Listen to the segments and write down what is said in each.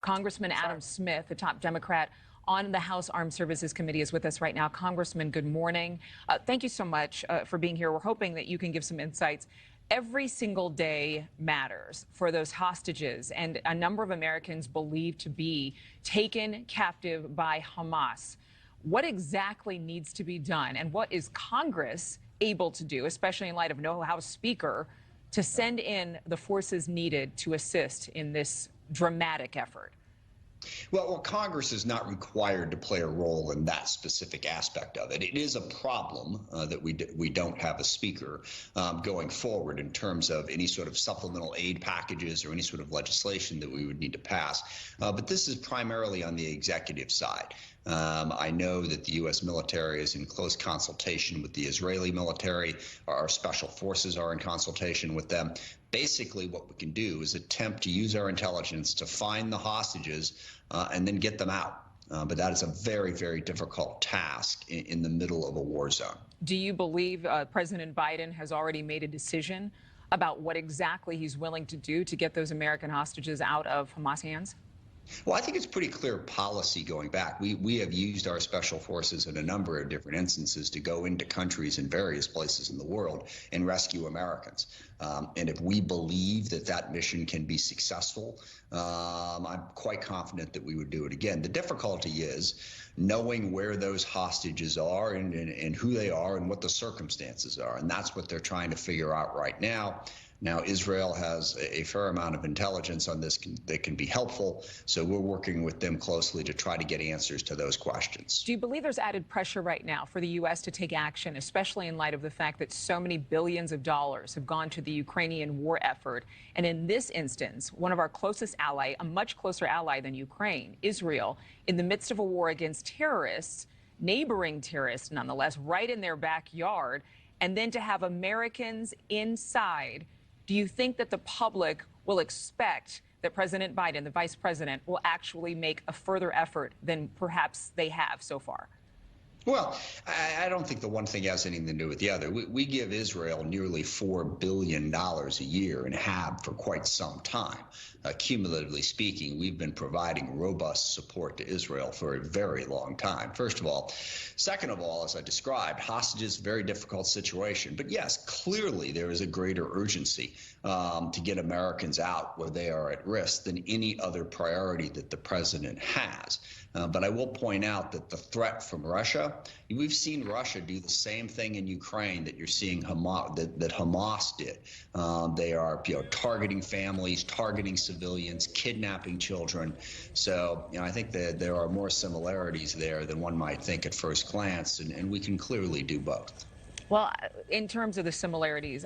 Congressman Adam Smith, the top Democrat on the House Armed Services Committee, is with us right now. Congressman, good morning. Thank you so much for being here. We're hoping that you can give some insights. Every single day matters for those hostages and a number of Americans believed to be taken captive by Hamas. What exactly needs to be done, and what is Congress able to do, especially in light of no House Speaker, to send in the forces needed to assist in this dramatic effort? Well, Congress is not required to play a role in that specific aspect of it. It is a problem that we don't have a speaker going forward in terms of any sort of supplemental aid packages or any sort of legislation that we would need to pass. But this is primarily on the executive side. I know that the U.S. military is in close consultation with the Israeli military. Our special forces are in consultation with them. Basically, what we can do is attempt to use our intelligence to find the hostages and then get them out. But that is a very, very difficult task in the middle of a war zone. Do you believe President Biden has already made a decision about what exactly he's willing to do to get those American hostages out of Hamas hands? Well, I think it's pretty clear policy going back. We have used our special forces in a number of different instances to go into countries in various places in the world and rescue Americans. And if we believe that that mission can be successful, I'm quite confident that we would do it again. The difficulty is knowing where those hostages are and who they are and what the circumstances are. And that's what they're trying to figure out right now. Now, Israel has a fair amount of intelligence on this that can be helpful, so we're working with them closely to try to get answers to those questions. Do you believe there's added pressure right now for the U.S. to take action, especially in light of the fact that so many billions of dollars have gone to the Ukrainian war effort? And in this instance, one of our closest ally, a much closer ally than Ukraine, Israel, in the midst of a war against terrorists, neighboring terrorists nonetheless, right in their backyard, and then to have Americans inside. Do you think that the public will expect that President Biden, the vice president, will actually make a further effort than perhaps they have so far? Well, I don't think the one thing has anything to do with the other. We give Israel nearly $4 billion a year and have for quite some time. Cumulatively speaking, we've been providing robust support to Israel for a very long time, first of all. Second of all, as I described, hostages, very difficult situation. But yes, clearly there is a greater urgency to get Americans out where they are at risk than any other priority that the president has. But I will point out that the threat from Russia, we've seen Russia do the same thing in Ukraine that you're seeing Hamas, that Hamas did. They are targeting families, targeting civilians, kidnapping children. So I think that there are more similarities there than one might think at first glance, and we can clearly do both. Well, in terms of the similarities,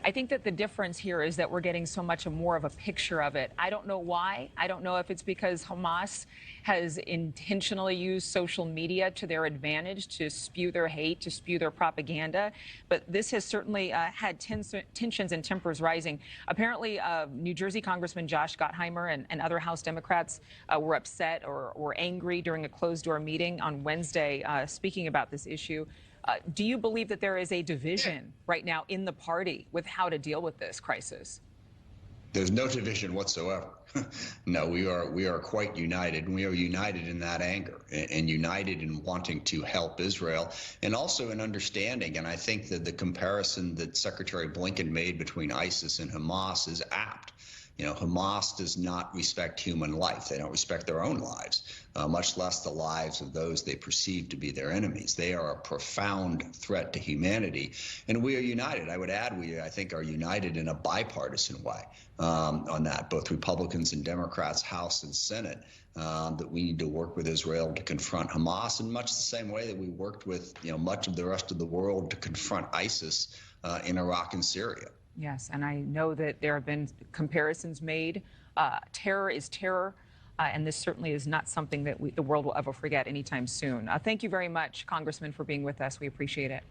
I think that the difference here is that we're getting so much more of a picture of it. I don't know why. I don't know if it's because Hamas has intentionally used social media to their advantage to spew their hate, to spew their propaganda. But this has certainly had tensions and tempers rising. Apparently, New Jersey Congressman Josh Gottheimer and other House Democrats were upset or angry during a closed-door meeting on Wednesday speaking about this issue. Do you believe that there is a division right now in the party with how to deal with this crisis? There's no division whatsoever. No, we are quite united, and we are united in that anger and united in wanting to help Israel, and also in understanding. And I think that the comparison that Secretary Blinken made between ISIS and Hamas is apt. Hamas does not respect human life. They don't respect their own lives, much less the lives of those they perceive to be their enemies. They are a profound threat to humanity, and we are united. I would add, I think, are united in a bipartisan way on that, both Republicans and Democrats, House and Senate, that we need to work with Israel to confront Hamas in much the same way that we worked with much of the rest of the world to confront ISIS in Iraq and Syria. Yes, and I know that there have been comparisons made. Terror is terror, and this certainly is not something that the world will ever forget anytime soon. Thank you very much, Congressman, for being with us. We appreciate it.